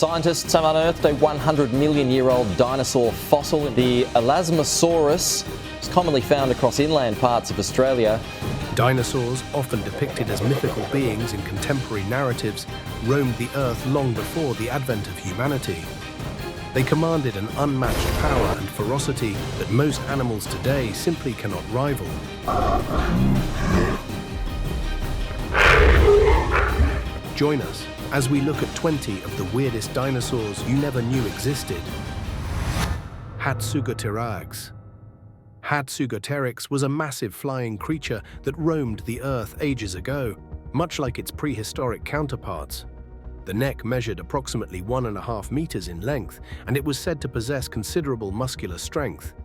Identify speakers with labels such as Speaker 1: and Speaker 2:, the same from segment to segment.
Speaker 1: Scientists have unearthed a 100-million-year-old dinosaur fossil. The Elladonedey is commonly found across inland parts of Australia.
Speaker 2: Dinosaurs, often depicted as mythical beings in contemporary narratives, roamed the earth long before the advent of humanity. They commanded an unmatched power and ferocity that most animals today simply cannot rival. Join us as we look at 20 of the weirdest dinosaurs you never knew existed. Hatsugoterix. Hatsugoterix was a massive flying creature that roamed the earth ages ago, much like its prehistoric counterparts. The neck measured approximately 1.5 meters in length, and it was said to possess considerable muscular strength.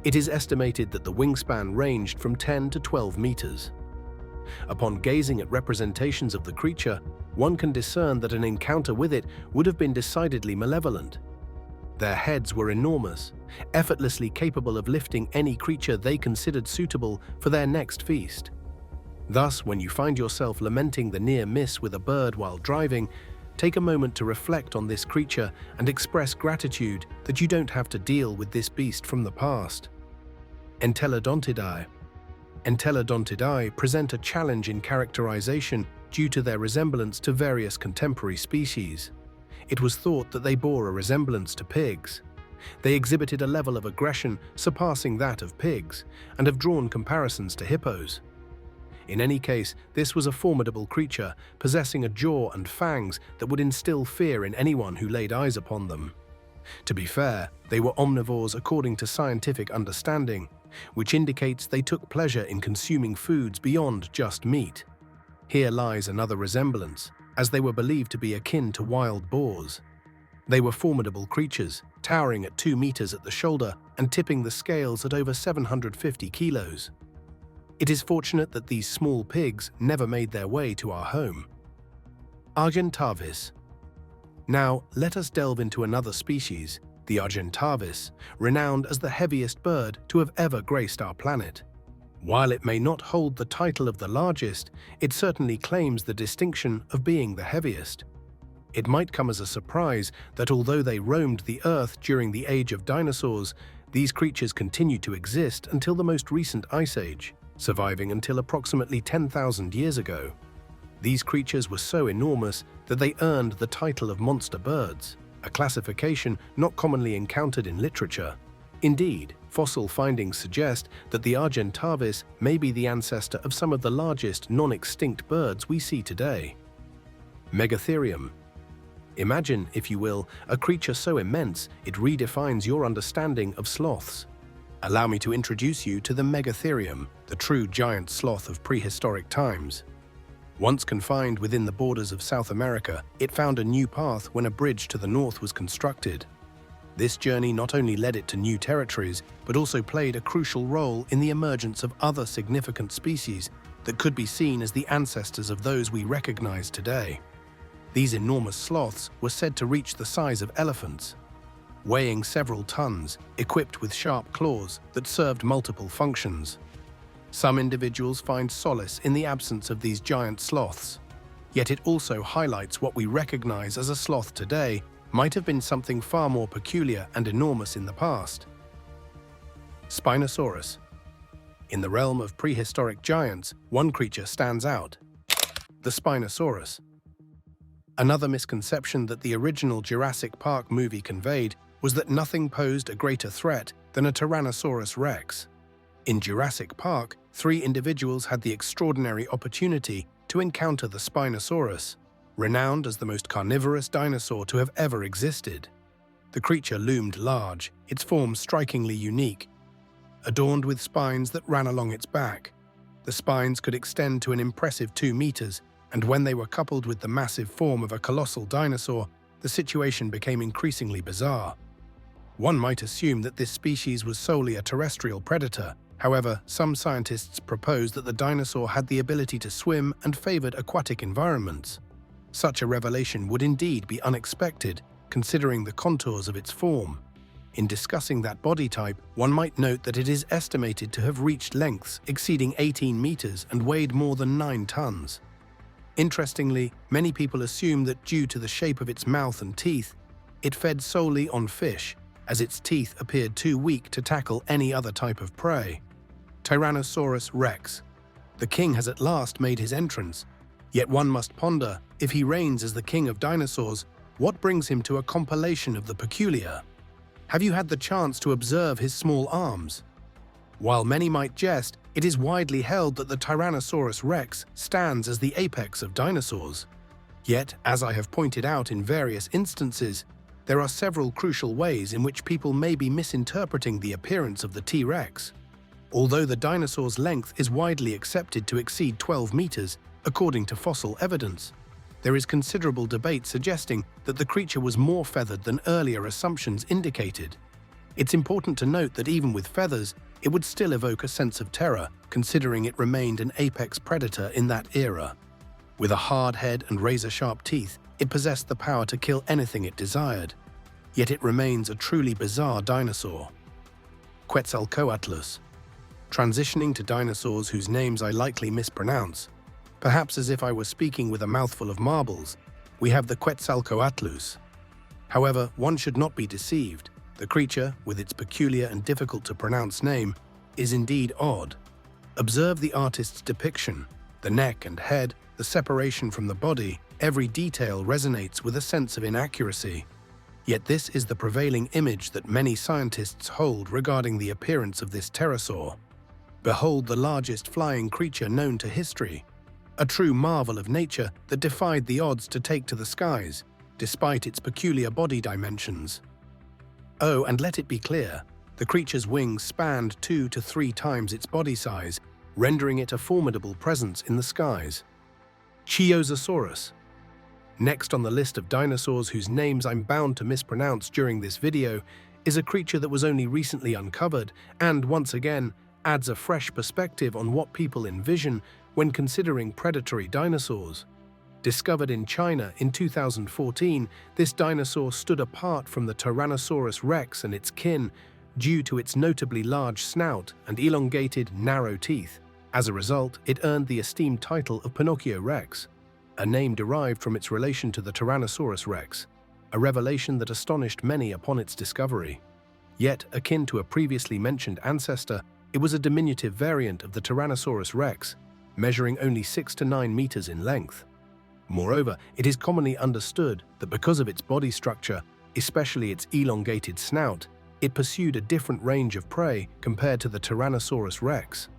Speaker 2: It is estimated that the wingspan ranged from 10 to 12 meters. Upon gazing at representations of the creature, one can discern that an encounter with it would have been decidedly malevolent. Their heads were enormous, effortlessly capable of lifting any creature they considered suitable for their next feast. Thus, when you find yourself lamenting the near miss with a bird while driving, take a moment to reflect on this creature and express gratitude that you don't have to deal with this beast from the past. Elladonedey. Elladonedey present a challenge in characterization due to their resemblance to various contemporary species. It was thought that they bore a resemblance to pigs. They exhibited a level of aggression surpassing that of pigs, and have drawn comparisons to hippos. In any case, this was a formidable creature, possessing a jaw and fangs that would instill fear in anyone who laid eyes upon them. To be fair, they were omnivores according to scientific understanding, which indicates they took pleasure in consuming foods beyond just meat. Here lies another resemblance, as they were believed to be akin to wild boars. They were formidable creatures, towering at 2 meters at the shoulder and tipping the scales at over 750 kilos. It is fortunate that these small pigs never made their way to our home. Argentavis. Now, let us delve into another species, the Argentavis, renowned as the heaviest bird to have ever graced our planet. While it may not hold the title of the largest, it certainly claims the distinction of being the heaviest. It might come as a surprise that although they roamed the earth during the age of dinosaurs, these creatures continued to exist until the most recent ice age, surviving until approximately 10,000 years ago. These creatures were so enormous that they earned the title of monster birds, a classification not commonly encountered in literature. Indeed, fossil findings suggest that the Argentavis may be the ancestor of some of the largest non-extinct birds we see today. Megatherium. Imagine, if you will, a creature so immense it redefines your understanding of sloths. Allow me to introduce you to the Megatherium, the true giant sloth of prehistoric times. Once confined within the borders of South America, it found a new path when a bridge to the north was constructed. This journey not only led it to new territories, but also played a crucial role in the emergence of other significant species that could be seen as the ancestors of those we recognize today. These enormous sloths were said to reach the size of elephants, weighing several tons, equipped with sharp claws that served multiple functions. Some individuals find solace in the absence of these giant sloths, yet it also highlights what we recognize as a sloth today might have been something far more peculiar and enormous in the past. Spinosaurus. In the realm of prehistoric giants, one creature stands out: the Spinosaurus. Another misconception that the original Jurassic Park movie conveyed was that nothing posed a greater threat than a Tyrannosaurus Rex. In Jurassic Park, 3 individuals had the extraordinary opportunity to encounter the Spinosaurus, renowned as the most carnivorous dinosaur to have ever existed. The creature loomed large, its form strikingly unique, adorned with spines that ran along its back. The spines could extend to an impressive 2 meters, and when they were coupled with the massive form of a colossal dinosaur, the situation became increasingly bizarre. One might assume that this species was solely a terrestrial predator. However, some scientists propose that the dinosaur had the ability to swim and favored aquatic environments. Such a revelation would indeed be unexpected, considering the contours of its form. In discussing that body type, one might note that it is estimated to have reached lengths exceeding 18 meters and weighed more than 9 tons. Interestingly, many people assume that due to the shape of its mouth and teeth, it fed solely on fish, as its teeth appeared too weak to tackle any other type of prey. Tyrannosaurus Rex. The king has at last made his entrance. Yet one must ponder, if he reigns as the king of dinosaurs, what brings him to a compilation of the peculiar? Have you had the chance to observe his small arms? While many might jest, it is widely held that the Tyrannosaurus Rex stands as the apex of dinosaurs. Yet, as I have pointed out in various instances, there are several crucial ways in which people may be misinterpreting the appearance of the T-Rex. Although the dinosaur's length is widely accepted to exceed 12 meters, according to fossil evidence, there is considerable debate suggesting that the creature was more feathered than earlier assumptions indicated. It's important to note that even with feathers, it would still evoke a sense of terror, considering it remained an apex predator in that era. With a hard head and razor-sharp teeth, it possessed the power to kill anything it desired. Yet it remains a truly bizarre dinosaur. Quetzalcoatlus. Transitioning to dinosaurs whose names I likely mispronounce, perhaps as if I were speaking with a mouthful of marbles, we have the Quetzalcoatlus. However, one should not be deceived. The creature, with its peculiar and difficult-to-pronounce name, is indeed odd. Observe the artist's depiction. The neck and head, the separation from the body, every detail resonates with a sense of inaccuracy. Yet this is the prevailing image that many scientists hold regarding the appearance of this pterosaur. Behold the largest flying creature known to history, a true marvel of nature that defied the odds to take to the skies, despite its peculiar body dimensions. Oh, and let it be clear, the creature's wings spanned 2 to 3 times its body size, rendering it a formidable presence in the skies. Chiyosaurus. Next on the list of dinosaurs whose names I'm bound to mispronounce during this video is a creature that was only recently uncovered and, once again, adds a fresh perspective on what people envision when considering predatory dinosaurs. Discovered in China in 2014, this dinosaur stood apart from the Tyrannosaurus Rex and its kin due to its notably large snout and elongated, narrow teeth. As a result, it earned the esteemed title of Pinocchio Rex, a name derived from its relation to the Tyrannosaurus Rex, a revelation that astonished many upon its discovery. Yet, akin to a previously mentioned ancestor, it was a diminutive variant of the Tyrannosaurus Rex, measuring only 6 to 9 meters in length. Moreover, it is commonly understood that because of its body structure, especially its elongated snout, it pursued a different range of prey compared to the Tyrannosaurus Rex.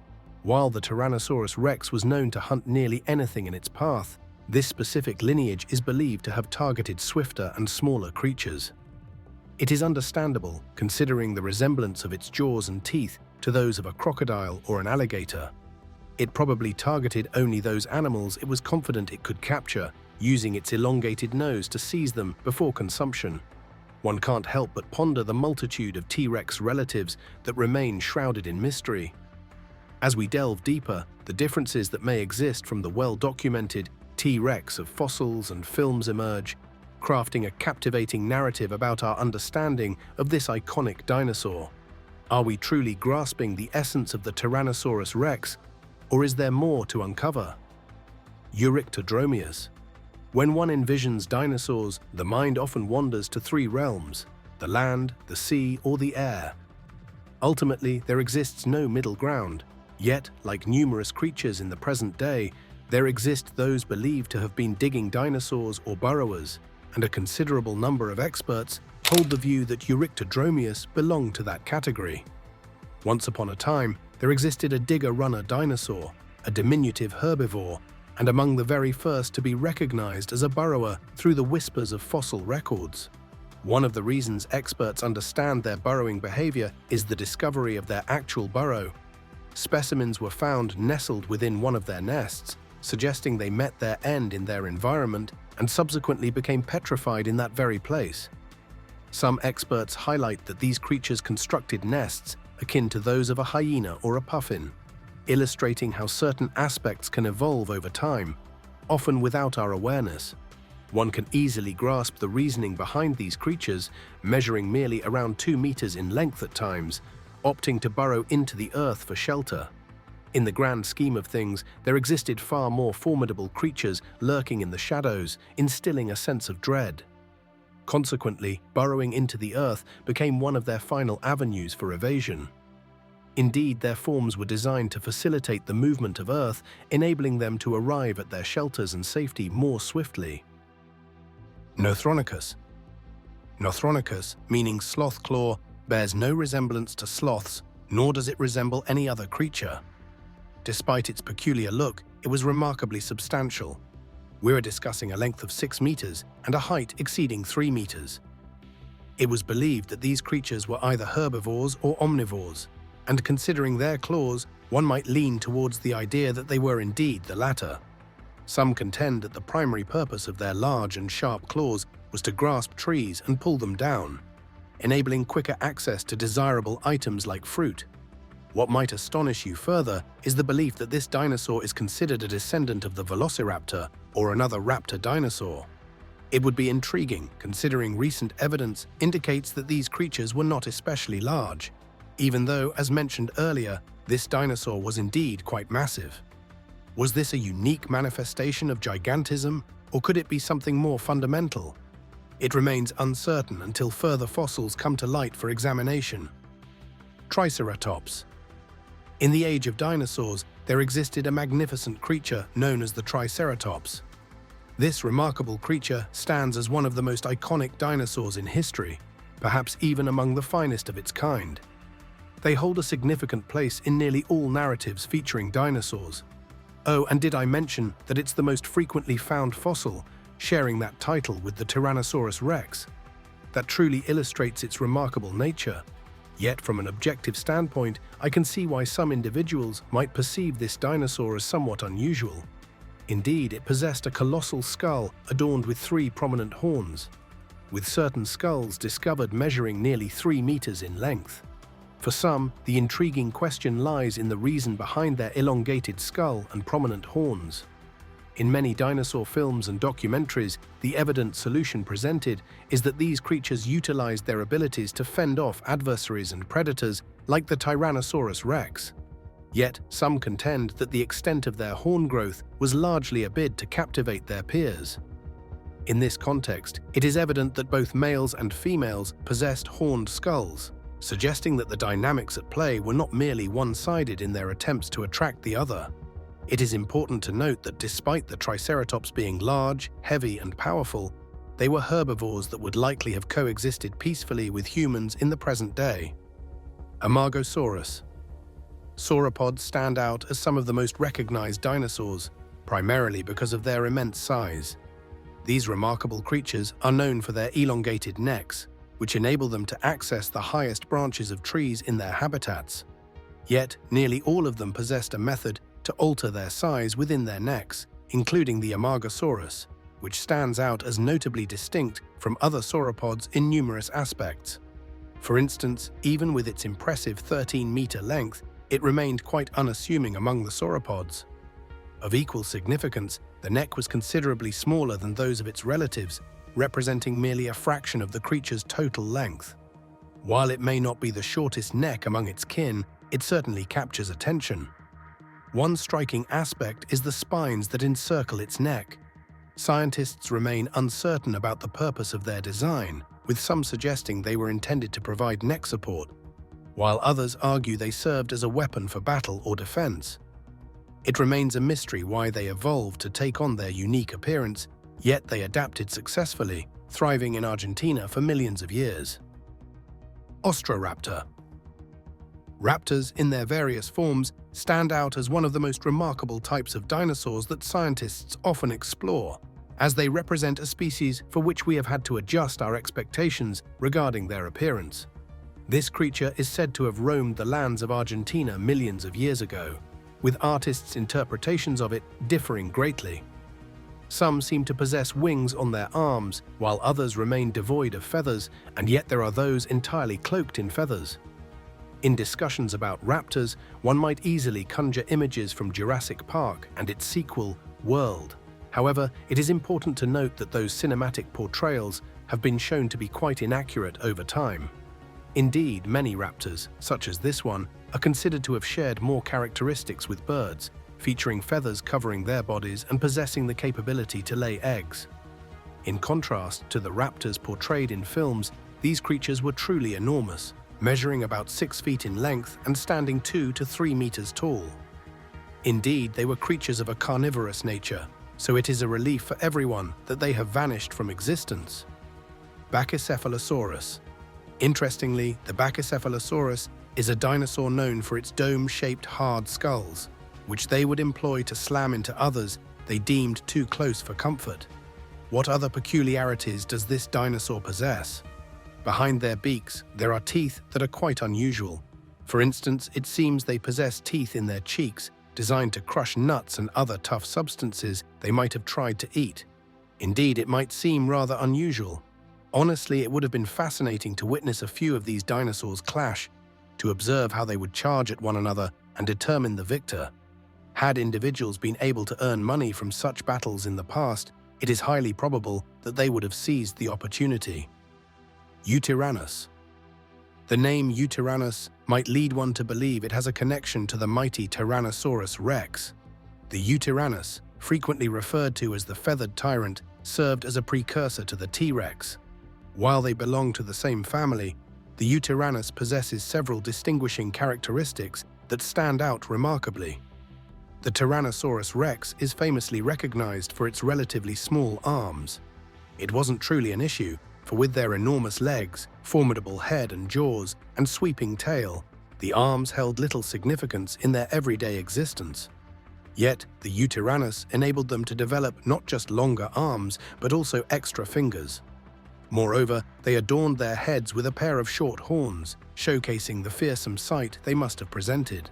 Speaker 2: While the Tyrannosaurus Rex was known to hunt nearly anything in its path, this specific lineage is believed to have targeted swifter and smaller creatures. It is understandable, considering the resemblance of its jaws and teeth to those of a crocodile or an alligator. It probably targeted only those animals it was confident it could capture, using its elongated nose to seize them before consumption. One can't help but ponder the multitude of T-Rex relatives that remain shrouded in mystery. As we delve deeper, the differences that may exist from the well-documented T-Rex of fossils and films emerge, crafting a captivating narrative about our understanding of this iconic dinosaur. Are we truly grasping the essence of the Tyrannosaurus Rex, or is there more to uncover? Argentavis. When one envisions dinosaurs, the mind often wanders to 3 realms: the land, the sea, or the air. Ultimately, there exists no middle ground. Yet, like numerous creatures in the present day, there exist those believed to have been digging dinosaurs or burrowers, and a considerable number of experts hold the view that Argentavis belonged to that category. Once upon a time, there existed a digger-runner dinosaur, a diminutive herbivore, and among the very first to be recognized as a burrower through the whispers of fossil records. One of the reasons experts understand their burrowing behavior is the discovery of their actual burrow. Specimens were found nestled within one of their nests, suggesting they met their end in their environment and subsequently became petrified in that very place. Some experts highlight that these creatures constructed nests akin to those of a hyena or a puffin, illustrating how certain aspects can evolve over time, often without our awareness. One can easily grasp the reasoning behind these creatures, measuring merely around 2 meters in length at times, opting to burrow into the earth for shelter. In the grand scheme of things, there existed far more formidable creatures lurking in the shadows, instilling a sense of dread. Consequently, burrowing into the earth became one of their final avenues for evasion. Indeed, their forms were designed to facilitate the movement of Earth, enabling them to arrive at their shelters and safety more swiftly. Nothronicus. Nothronicus, meaning sloth-claw, bears no resemblance to sloths, nor does it resemble any other creature. Despite its peculiar look, it was remarkably substantial. We're discussing a length of 6 meters and a height exceeding 3 meters. It was believed that these creatures were either herbivores or omnivores, and considering their claws, one might lean towards the idea that they were indeed the latter. Some contend that the primary purpose of their large and sharp claws was to grasp trees and pull them down, enabling quicker access to desirable items like fruit. What might astonish you further is the belief that this dinosaur is considered a descendant of the velociraptor or another raptor dinosaur. It would be intriguing, considering recent evidence indicates that these creatures were not especially large, even though, as mentioned earlier, this dinosaur was indeed quite massive. Was this a unique manifestation of gigantism, or could it be something more fundamental? It remains uncertain until further fossils come to light for examination. Triceratops. In the age of dinosaurs, there existed a magnificent creature known as the Triceratops. This remarkable creature stands as one of the most iconic dinosaurs in history, perhaps even among the finest of its kind. They hold a significant place in nearly all narratives featuring dinosaurs. Oh, and did I mention that it's the most frequently found fossil, sharing that title with the Tyrannosaurus Rex? That truly illustrates its remarkable nature. Yet, from an objective standpoint, I can see why some individuals might perceive this dinosaur as somewhat unusual. Indeed, it possessed a colossal skull adorned with 3 prominent horns, with certain skulls discovered measuring nearly 3 meters in length. For some, the intriguing question lies in the reason behind their elongated skull and prominent horns. In many dinosaur films and documentaries, the evident solution presented is that these creatures utilized their abilities to fend off adversaries and predators like the Tyrannosaurus Rex. Yet, some contend that the extent of their horn growth was largely a bid to captivate their peers. In this context, it is evident that both males and females possessed horned skulls, suggesting that the dynamics at play were not merely one-sided in their attempts to attract the other. It is important to note that despite the Triceratops being large, heavy, and powerful, they were herbivores that would likely have coexisted peacefully with humans in the present day. Amargosaurus. Sauropods stand out as some of the most recognized dinosaurs, primarily because of their immense size. These remarkable creatures are known for their elongated necks, which enable them to access the highest branches of trees in their habitats. Yet, nearly all of them possessed a method to alter their size within their necks, including the Amargosaurus, which stands out as notably distinct from other sauropods in numerous aspects. For instance, even with its impressive 13-meter length, it remained quite unassuming among the sauropods. Of equal significance, the neck was considerably smaller than those of its relatives, representing merely a fraction of the creature's total length. While it may not be the shortest neck among its kin, it certainly captures attention. One striking aspect is the spines that encircle its neck. Scientists remain uncertain about the purpose of their design, with some suggesting they were intended to provide neck support, while others argue they served as a weapon for battle or defense. It remains a mystery why they evolved to take on their unique appearance, yet they adapted successfully, thriving in Argentina for millions of years. Ostroraptor. Raptors, in their various forms, stand out as one of the most remarkable types of dinosaurs that scientists often explore, as they represent a species for which we have had to adjust our expectations regarding their appearance. This creature is said to have roamed the lands of Argentina millions of years ago, with artists' interpretations of it differing greatly. Some seem to possess wings on their arms, while others remain devoid of feathers, and yet there are those entirely cloaked in feathers. In discussions about raptors, one might easily conjure images from Jurassic Park and its sequel, World. However, it is important to note that those cinematic portrayals have been shown to be quite inaccurate over time. Indeed, many raptors, such as this one, are considered to have shared more characteristics with birds, featuring feathers covering their bodies and possessing the capability to lay eggs. In contrast to the raptors portrayed in films, these creatures were truly enormous, measuring about 6 feet in length and standing 2 to 3 meters tall. Indeed, they were creatures of a carnivorous nature, so it is a relief for everyone that they have vanished from existence. Brachycephalosaurus. Interestingly, the Brachycephalosaurus is a dinosaur known for its dome-shaped hard skulls, which they would employ to slam into others they deemed too close for comfort. What other peculiarities does this dinosaur possess? Behind their beaks, there are teeth that are quite unusual. For instance, it seems they possess teeth in their cheeks, designed to crush nuts and other tough substances they might have tried to eat. Indeed, it might seem rather unusual. Honestly, it would have been fascinating to witness a few of these dinosaurs clash, to observe how they would charge at one another and determine the victor. Had individuals been able to earn money from such battles in the past, it is highly probable that they would have seized the opportunity. Eutyranus. The name Eutyranus might lead one to believe it has a connection to the mighty Tyrannosaurus Rex. The Eutyranus, frequently referred to as the feathered tyrant, served as a precursor to the T-Rex. While they belong to the same family, the Eutyranus possesses several distinguishing characteristics that stand out remarkably. The Tyrannosaurus Rex is famously recognized for its relatively small arms. It wasn't truly an issue, for with their enormous legs, formidable head and jaws, and sweeping tail, the arms held little significance in their everyday existence. Yet, the Eutyranus enabled them to develop not just longer arms, but also extra fingers. Moreover, they adorned their heads with a pair of short horns, showcasing the fearsome sight they must have presented.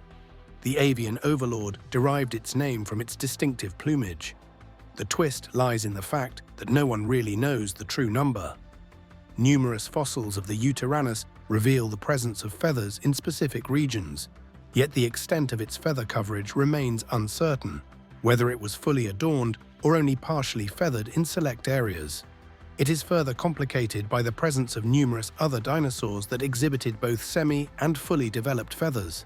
Speaker 2: The avian overlord derived its name from its distinctive plumage. The twist lies in the fact that no one really knows the true number. Numerous fossils of the Eutyranus reveal the presence of feathers in specific regions, yet the extent of its feather coverage remains uncertain, whether it was fully adorned or only partially feathered in select areas. It is further complicated by the presence of numerous other dinosaurs that exhibited both semi- and fully developed feathers.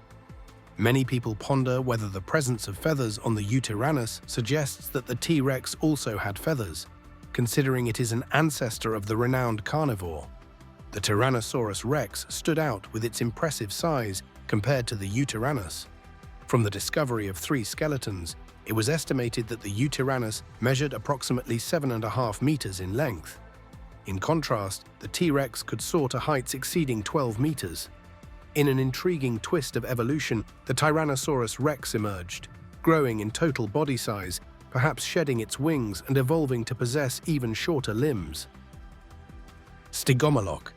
Speaker 2: Many people ponder whether the presence of feathers on the Eutyranus suggests that the T-Rex also had feathers, considering it is an ancestor of the renowned carnivore. The Tyrannosaurus Rex stood out with its impressive size compared to the Eutyranus. From the discovery of 3 skeletons, it was estimated that the Eutyranus measured approximately 7.5 meters in length. In contrast, the T-Rex could soar to heights exceeding 12 meters. In an intriguing twist of evolution, the Tyrannosaurus Rex emerged, growing in total body size, perhaps shedding its wings and evolving to possess even shorter limbs. Stygomoloch.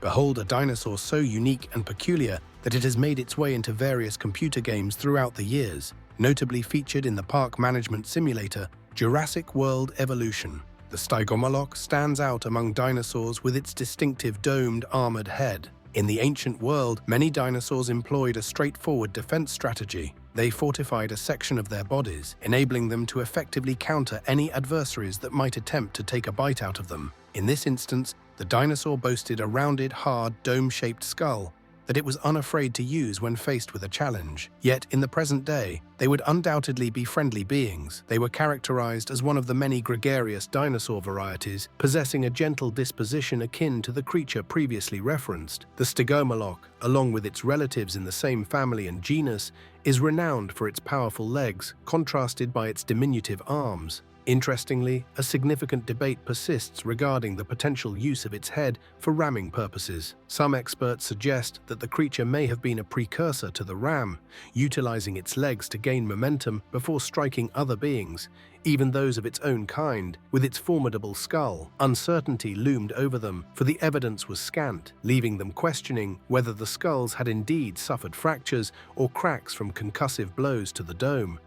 Speaker 2: Behold a dinosaur so unique and peculiar that it has made its way into various computer games throughout the years, notably featured in the park management simulator Jurassic World Evolution. The Stygomoloch stands out among dinosaurs with its distinctive domed, armored head. In the ancient world, many dinosaurs employed a straightforward defense strategy. They fortified a section of their bodies, enabling them to effectively counter any adversaries that might attempt to take a bite out of them. In this instance, the dinosaur boasted a rounded, hard, dome-shaped skull that it was unafraid to use when faced with a challenge. Yet, in the present day, they would undoubtedly be friendly beings. They were characterized as one of the many gregarious dinosaur varieties, possessing a gentle disposition akin to the creature previously referenced. The Stygomoloch, along with its relatives in the same family and genus, is renowned for its powerful legs, contrasted by its diminutive arms. Interestingly, a significant debate persists regarding the potential use of its head for ramming purposes. Some experts suggest that the creature may have been a precursor to the ram, utilizing its legs to gain momentum before striking other beings, even those of its own kind. With its formidable skull, uncertainty loomed over them, for the evidence was scant, leaving them questioning whether the skulls had indeed suffered fractures or cracks from concussive blows to the dome.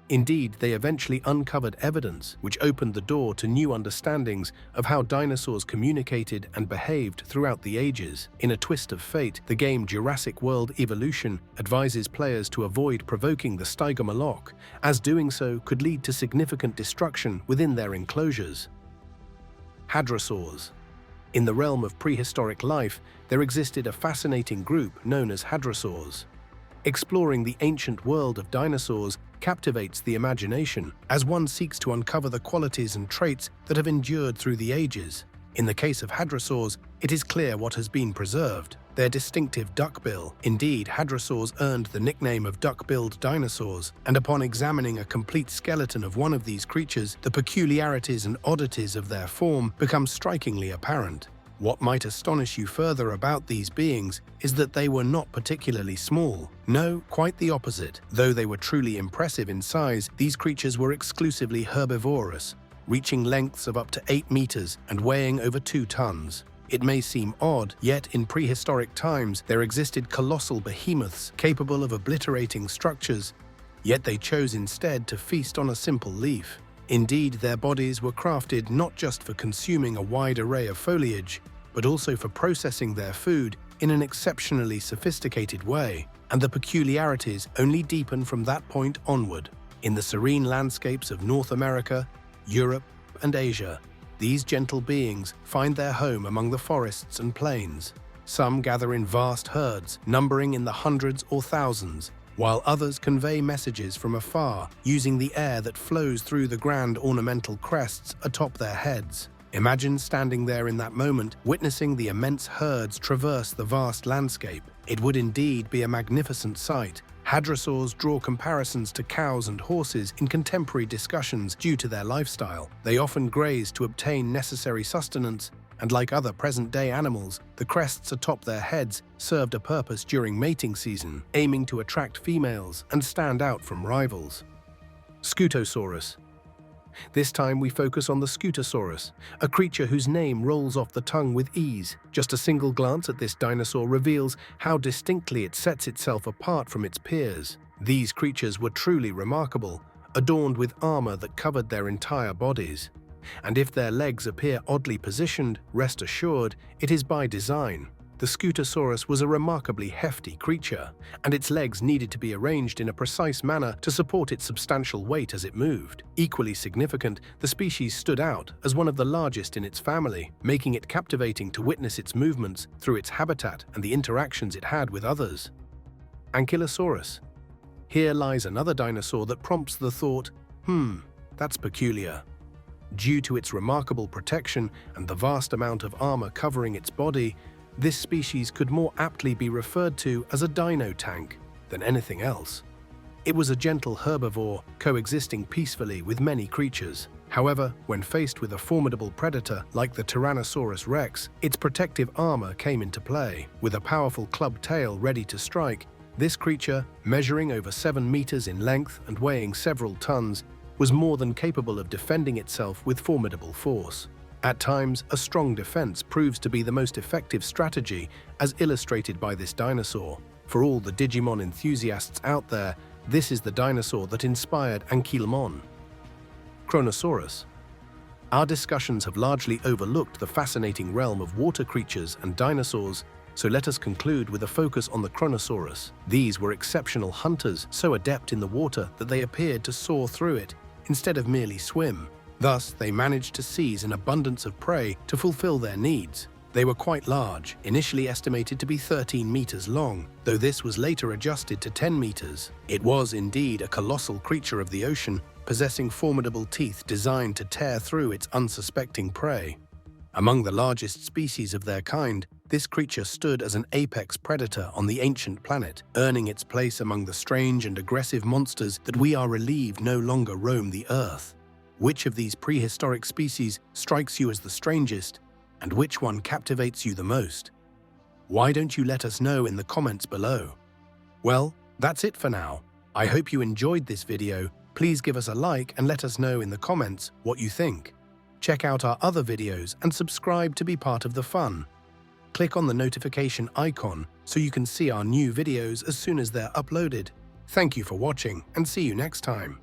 Speaker 2: Indeed, they eventually uncovered evidence which opened the door to new understandings of how dinosaurs communicated and behaved throughout the ages. In a twist of fate, the game Jurassic World Evolution advises players to avoid provoking the Stygomoloch, as doing so could lead to significant destruction within their enclosures. Hadrosaurs. In the realm of prehistoric life, there existed a fascinating group known as hadrosaurs. Exploring the ancient world of dinosaurs captivates the imagination as one seeks to uncover the qualities and traits that have endured through the ages. In the case of hadrosaurs, it is clear what has been preserved: their distinctive duckbill. Indeed, hadrosaurs earned the nickname of duck-billed dinosaurs, and upon examining a complete skeleton of one of these creatures, the peculiarities and oddities of their form become strikingly apparent. What might astonish you further about these beings is that they were not particularly small. No, quite the opposite. Though they were truly impressive in size, these creatures were exclusively herbivorous, reaching lengths of up to 8 meters and weighing over 2 tons. It may seem odd, yet in prehistoric times there existed colossal behemoths capable of obliterating structures, yet they chose instead to feast on a simple leaf. Indeed, their bodies were crafted not just for consuming a wide array of foliage, but also for processing their food in an exceptionally sophisticated way, and the peculiarities only deepen from that point onward. In the serene landscapes of North America, Europe, and Asia, these gentle beings find their home among the forests and plains. Some gather in vast herds, numbering in the hundreds or thousands, while others convey messages from afar using the air that flows through the grand ornamental crests atop their heads. Imagine standing there in that moment, witnessing the immense herds traverse the vast landscape. It would indeed be a magnificent sight. Hadrosaurs draw comparisons to cows and horses in contemporary discussions due to their lifestyle. They often graze to obtain necessary sustenance, and like other present-day animals, the crests atop their heads served a purpose during mating season, aiming to attract females and stand out from rivals. Scutosaurus. This time we focus on the Scutosaurus, a creature whose name rolls off the tongue with ease. Just a single glance at this dinosaur reveals how distinctly it sets itself apart from its peers. These creatures were truly remarkable, adorned with armor that covered their entire bodies. And if their legs appear oddly positioned, rest assured, it is by design. The Scutosaurus was a remarkably hefty creature, and its legs needed to be arranged in a precise manner to support its substantial weight as it moved. Equally significant, the species stood out as one of the largest in its family, making it captivating to witness its movements through its habitat and the interactions it had with others. Ankylosaurus. Here lies another dinosaur that prompts the thought, that's peculiar. Due to its remarkable protection and the vast amount of armor covering its body, this species could more aptly be referred to as a dino tank than anything else. It was a gentle herbivore, coexisting peacefully with many creatures. However, when faced with a formidable predator like the Tyrannosaurus Rex, its protective armor came into play. With a powerful club tail ready to strike, this creature, measuring over 7 meters in length and weighing several tons, was more than capable of defending itself with formidable force. At times, a strong defense proves to be the most effective strategy, as illustrated by this dinosaur. For all the Digimon enthusiasts out there, this is the dinosaur that inspired Ankylmon. Kronosaurus. Our discussions have largely overlooked the fascinating realm of water creatures and dinosaurs, so let us conclude with a focus on the Kronosaurus. These were exceptional hunters, so adept in the water that they appeared to soar through it instead of merely swim. Thus, they managed to seize an abundance of prey to fulfill their needs. They were quite large, initially estimated to be 13 meters long, though this was later adjusted to 10 meters. It was indeed a colossal creature of the ocean, possessing formidable teeth designed to tear through its unsuspecting prey. Among the largest species of their kind, this creature stood as an apex predator on the ancient planet, earning its place among the strange and aggressive monsters that we are relieved no longer roam the Earth. Which of these prehistoric species strikes you as the strangest, and which one captivates you the most? Why don't you let us know in the comments below? Well, that's it for now. I hope you enjoyed this video. Please give us a like and let us know in the comments what you think. Check out our other videos and subscribe to be part of the fun. Click on the notification icon so you can see our new videos as soon as they're uploaded. Thank you for watching and see you next time.